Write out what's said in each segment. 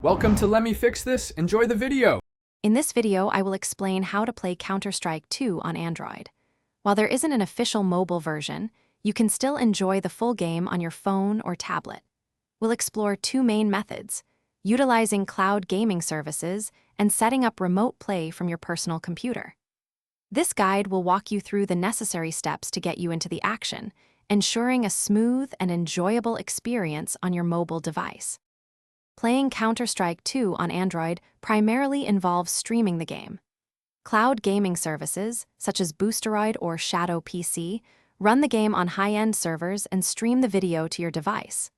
Welcome to Let Me Fix This. Enjoy the video. In this video, I will explain how to play Counter-Strike 2 on Android. While there isn't an official mobile version, you can still enjoy the full game on your phone or tablet. We'll explore two main methods: utilizing cloud gaming services and setting up remote play from your personal computer. This guide will walk you through the necessary steps to get you into the action, ensuring a smooth and enjoyable experience on your mobile device. Playing Counter-Strike 2 on Android primarily involves streaming the game. Cloud gaming services, such as Boosteroid or Shadow PC, run the game on high-end servers and stream the video to your device.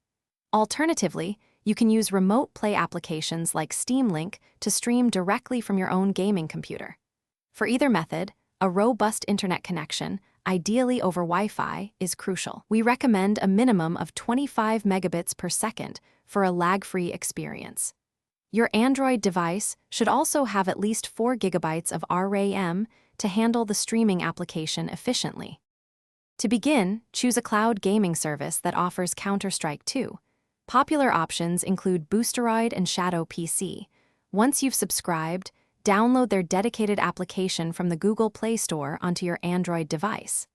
Alternatively, you can use remote play applications like Steam Link to stream directly from your own gaming computer. For either method, a robust internet connection, ideally over Wi-Fi, is crucial. We recommend a minimum of 25 megabits per second for a lag-free experience. Your Android device should also have at least 4 gigabytes of RAM to handle the streaming application efficiently. To begin, choose a cloud gaming service that offers Counter-Strike 2. Popular options include Boosteroid and Shadow PC. Once you've subscribed, download their dedicated application from the Google Play Store onto your Android device.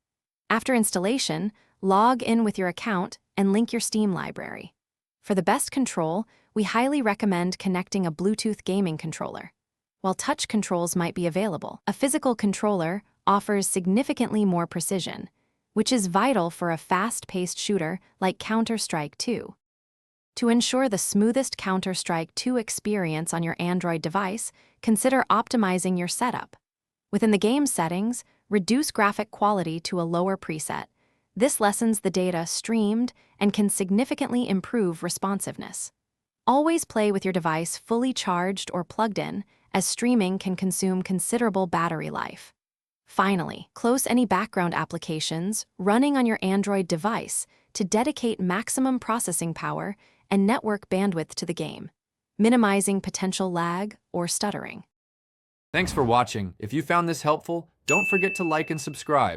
After installation, log in with your account and link your Steam library. For the best control, we highly recommend connecting a Bluetooth gaming controller. While touch controls might be available, a physical controller offers significantly more precision, which is vital for a fast-paced shooter like Counter-Strike 2. To ensure the smoothest Counter-Strike 2 experience on your Android device, consider optimizing your setup. Within the game settings, reduce graphic quality to a lower preset. This lessens the data streamed and can significantly improve responsiveness. Always play with your device fully charged or plugged in, as streaming can consume considerable battery life. Finally, close any background applications running on your Android device to dedicate maximum processing power and network bandwidth to the game, minimizing potential lag or stuttering. Thanks for watching. If you found this helpful, don't forget to like and subscribe.